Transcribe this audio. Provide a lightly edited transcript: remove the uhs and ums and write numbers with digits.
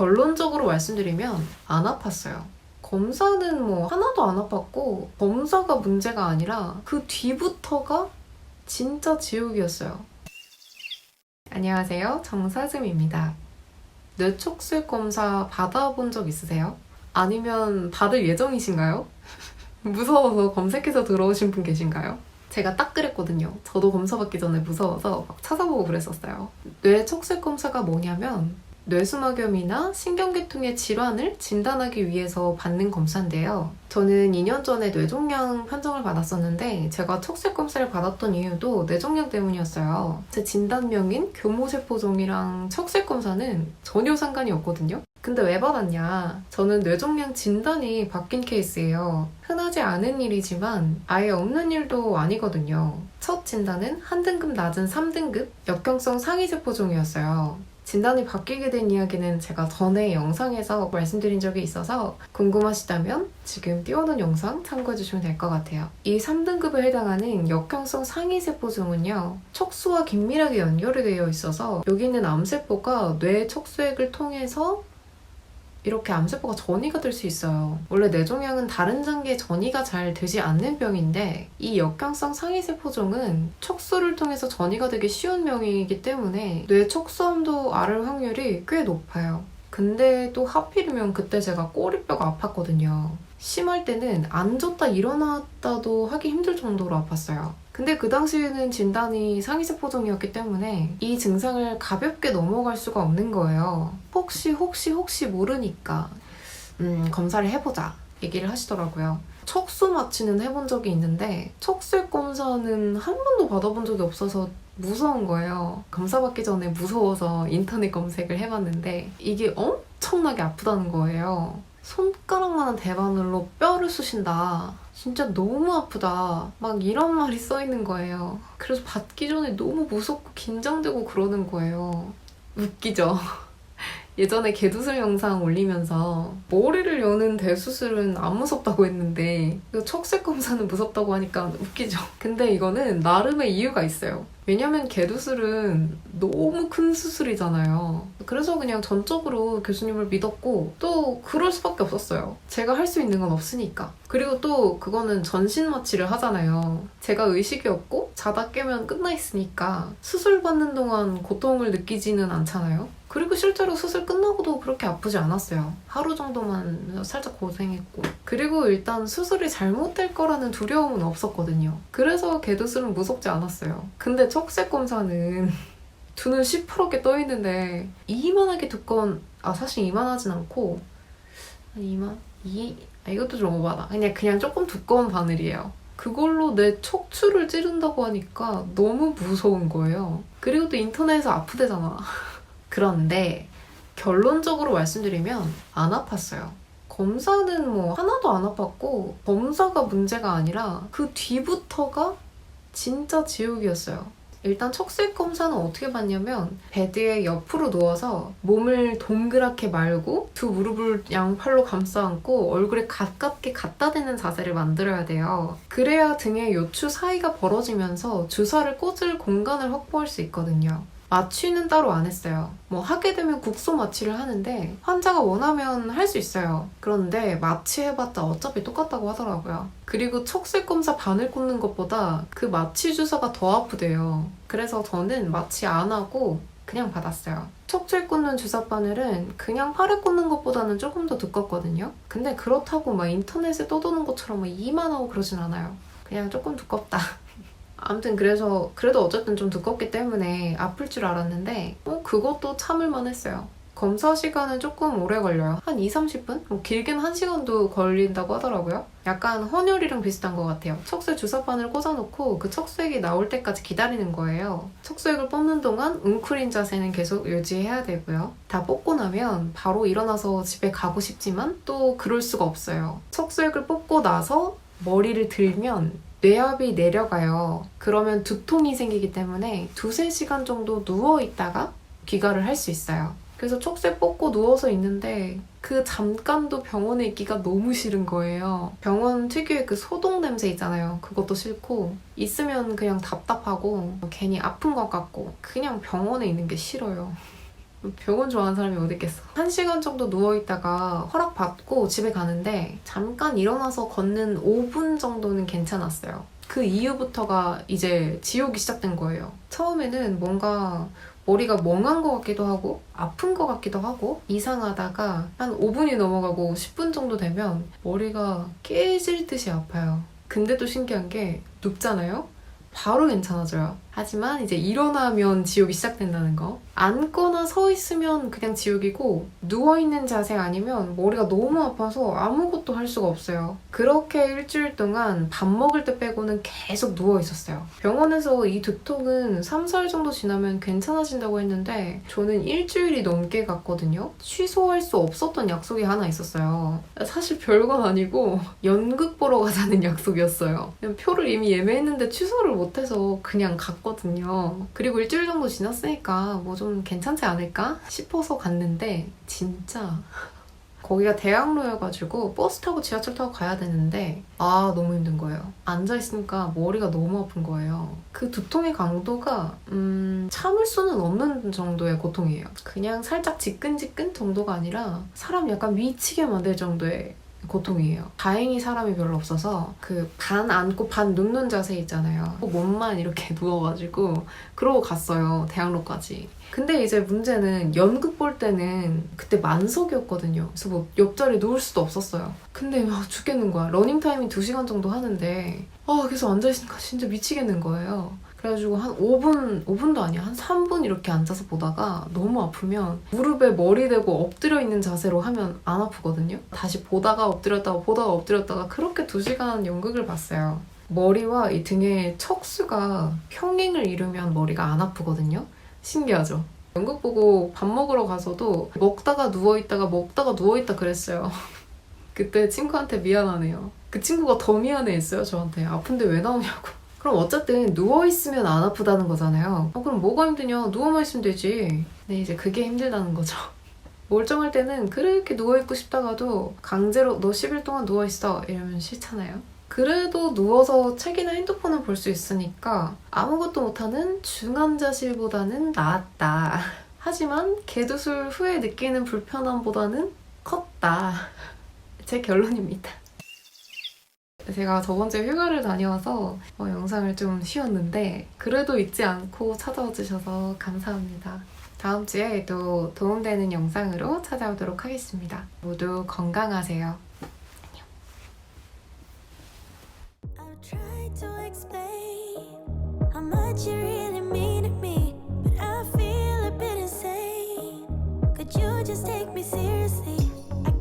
결론적으로 말씀드리면 안 아팠어요. 검사는 뭐 하나도 안 아팠고 검사가 문제가 아니라 그 뒤부터가 진짜 지옥이었어요. 안녕하세요. 정사슴입니다. 뇌촉술 검사 받아본 적 있으세요? 아니면 받을 예정이신가요? 무서워서 검색해서 들어오신 분 계신가요? 제가 딱 그랬거든요. 저도 검사 받기 전에 무서워서 막 찾아보고 그랬었어요. 뇌촉술 검사가 뭐냐면 뇌수막염이나 신경계통의 질환을 진단하기 위해서 받는 검사인데요. 저는 2년 전에 뇌종양 판정을 받았었는데 제가 척술 검사를 받았던 이유도 뇌종양 때문이었어요. 제 진단명인 교모세포종이랑 척술 검사는 전혀 상관이 없거든요. 근데 왜 받았냐? 저는 뇌종양 진단이 바뀐 케이스예요. 흔하지 않은 일이지만 아예 없는 일도 아니거든요. 첫 진단은 한 등급 낮은 3등급 역경성 상위세포종이었어요. 진단이 바뀌게 된 이야기는 제가 전에 영상에서 말씀드린 적이 있어서 궁금하시다면 지금 띄워놓은 영상 참고해주시면 될 것 같아요. 이 3등급에 해당하는 역경성 상위세포종은요, 척수와 긴밀하게 연결이 되어 있어서 여기 있는 암세포가 뇌 척수액을 통해서 이렇게 암세포가 전이가 될 수 있어요. 원래 뇌종양은 다른 장기에 전이가 잘 되지 않는 병인데 이 역경성 상위세포종은 척수를 통해서 전이가 되기 쉬운 병이기 때문에 뇌 척수암도 앓을 확률이 꽤 높아요. 근데 또 하필이면 그때 제가 꼬리뼈가 아팠거든요. 심할 때는 앉았다 일어났다도 하기 힘들 정도로 아팠어요. 근데 그 당시에는 진단이 상위세포종이었기 때문에 이 증상을 가볍게 넘어갈 수가 없는 거예요. 혹시 모르니까 검사를 해보자 얘기를 하시더라고요. 척수 마취는 해본 적이 있는데 척술 검사는 한 번도 받아본 적이 없어서 무서운 거예요. 검사 받기 전에 무서워서 인터넷 검색을 해봤는데 이게 엄청나게 아프다는 거예요. 손가락만한 대바늘로 뼈를 쑤신다. 진짜 너무 아프다. 막 이런 말이 써있는 거예요. 그래서 받기 전에 너무 무섭고 긴장되고 그러는 거예요. 웃기죠? 예전에 개두술 영상 올리면서 머리를 여는 대수술은 안 무섭다고 했는데 척술 검사는 무섭다고 하니까 웃기죠? 근데 이거는 나름의 이유가 있어요. 왜냐면 개두술은 너무 큰 수술이잖아요. 그래서 그냥 전적으로 교수님을 믿었고 또 그럴 수밖에 없었어요. 제가 할 수 있는 건 없으니까. 그리고 또 그거는 전신 마취를 하잖아요. 제가 의식이 없고 자다 깨면 끝나 있으니까 수술 받는 동안 고통을 느끼지는 않잖아요. 그리고 실제로 수술 끝나고도 그렇게 아프지 않았어요. 하루 정도만 살짝 고생했고. 그리고 일단 수술이 잘못될 거라는 두려움은 없었거든요. 그래서 개두술은 무섭지 않았어요. 근데 척술 검사는 두 눈 시퍼렇게 떠있는데 이만하게 두꺼운, 사실 이만하진 않고 이것도 좀 오바다. 그냥 조금 두꺼운 바늘이에요. 그걸로 내 척추를 찌른다고 하니까 너무 무서운 거예요. 그리고 또 인터넷에서 아프대잖아. 그런데 결론적으로 말씀드리면 안 아팠어요. 검사는 뭐 하나도 안 아팠고 검사가 문제가 아니라 그 뒤부터가 진짜 지옥이었어요. 일단 척술 검사는 어떻게 받냐면 베드에 옆으로 누워서 몸을 동그랗게 말고 두 무릎을 양팔로 감싸 안고 얼굴에 가깝게 갖다 대는 자세를 만들어야 돼요. 그래야 등의 요추 사이가 벌어지면서 주사를 꽂을 공간을 확보할 수 있거든요. 마취는 따로 안 했어요. 뭐 하게 되면 국소 마취를 하는데 환자가 원하면 할 수 있어요. 그런데 마취해봤자 어차피 똑같다고 하더라고요. 그리고 척술 검사 바늘 꽂는 것보다 그 마취 주사가 더 아프대요. 그래서 저는 마취 안 하고 그냥 받았어요. 척추에 꽂는 주사 바늘은 그냥 팔에 꽂는 것보다는 조금 더 두껍거든요. 근데 그렇다고 막 인터넷에 떠도는 것처럼 막 이만하고 그러진 않아요. 그냥 조금 두껍다. 아무튼 그래도 어쨌든 좀 두껍기 때문에 아플 줄 알았는데 그것도 참을만 했어요. 검사 시간은 조금 오래 걸려요. 한 2-30분? 뭐 길게는 1시간도 걸린다고 하더라고요. 약간 헌혈이랑 비슷한 것 같아요. 척수에 주사바늘 꽂아놓고 그 척수액이 나올 때까지 기다리는 거예요. 척수액을 뽑는 동안 웅크린 자세는 계속 유지해야 되고요. 다 뽑고 나면 바로 일어나서 집에 가고 싶지만 또 그럴 수가 없어요. 척수액을 뽑고 나서 머리를 들면 뇌압이 내려가요. 그러면 두통이 생기기 때문에 2-3시간 정도 누워있다가 귀가를 할 수 있어요. 그래서 척술 뽑고 누워서 있는데 그 잠깐도 병원에 있기가 너무 싫은 거예요. 병원 특유의 그 소독 냄새 있잖아요. 그것도 싫고 있으면 그냥 답답하고 괜히 아픈 것 같고 그냥 병원에 있는 게 싫어요. 병원 좋아하는 사람이 어디 있겠어. 1시간 정도 누워있다가 허락받고 집에 가는데 잠깐 일어나서 걷는 5분 정도는 괜찮았어요. 그 이후부터가 이제 지옥이 시작된 거예요. 처음에는 뭔가 머리가 멍한 것 같기도 하고 아픈 것 같기도 하고 이상하다가 한 5분이 넘어가고 10분 정도 되면 머리가 깨질 듯이 아파요. 근데도 신기한 게 눕잖아요? 바로 괜찮아져요. 하지만 이제 일어나면 지옥이 시작된다는 거. 앉거나 서 있으면 그냥 지옥이고 누워있는 자세 아니면 머리가 너무 아파서 아무것도 할 수가 없어요. 그렇게 일주일 동안 밥 먹을 때 빼고는 계속 누워있었어요. 병원에서 이 두통은 3, 4일 정도 지나면 괜찮아진다고 했는데 저는 일주일이 넘게 갔거든요. 취소할 수 없었던 약속이 하나 있었어요. 사실 별건 아니고 연극 보러 가자는 약속이었어요. 표를 이미 예매했는데 취소를 못해서 그냥 갔거든요. 그리고 일주일 정도 지났으니까 뭐 좀 괜찮지 않을까 싶어서 갔는데 진짜 거기가 대학로여가지고 버스 타고 지하철 타고 가야 되는데 너무 힘든 거예요. 앉아있으니까 머리가 너무 아픈 거예요. 그 두통의 강도가 참을 수는 없는 정도의 고통이에요. 그냥 살짝 지끈지끈 정도가 아니라 사람 약간 미치게 만들 정도의 고통이에요. 다행히 사람이 별로 없어서 그 반 앉고 반 눕는 자세 있잖아요. 몸만 이렇게 누워가지고 그러고 갔어요. 대학로까지. 근데 이제 문제는 연극 볼 때는 그때 만석이었거든요. 그래서 뭐 옆자리에 누울 수도 없었어요. 근데 막 죽겠는 거야. 러닝타임이 2시간 정도 하는데 계속 앉아있으니까 진짜 미치겠는 거예요. 그래가지고 한 5분도 아니야. 한 3분 이렇게 앉아서 보다가 너무 아프면 무릎에 머리 대고 엎드려 있는 자세로 하면 안 아프거든요. 다시 보다가 엎드렸다가 그렇게 2시간 연극을 봤어요. 머리와 이 등의 척수가 평행을 이루면 머리가 안 아프거든요. 신기하죠? 연극 보고 밥 먹으러 가서도 먹다가 누워있다 그랬어요. 그때 친구한테 미안하네요. 그 친구가 더 미안해했어요, 저한테. 아픈데 왜 나오냐고. 그럼 어쨌든 누워있으면 안 아프다는 거잖아요. 그럼 뭐가 힘드냐? 누워만 있으면 되지. 근데 이제 그게 힘들다는 거죠. 멀쩡할 때는 그렇게 누워있고 싶다가도 강제로 너 10일 동안 누워있어 이러면 싫잖아요. 그래도 누워서 책이나 핸드폰을 볼 수 있으니까 아무것도 못하는 중환자실보다는 나았다. 하지만 개두술 후에 느끼는 불편함보다는 컸다. 제 결론입니다. 제가 저번 주에 휴가를 다녀와서 영상을 좀 쉬었는데 그래도 잊지 않고 찾아와 주셔서 감사합니다. 다음 주에 또 도움되는 영상으로 찾아오도록 하겠습니다. 모두 건강하세요. I've tried to explain how much you really mean to me, but I feel a bit insane. Could you just take me seriously? I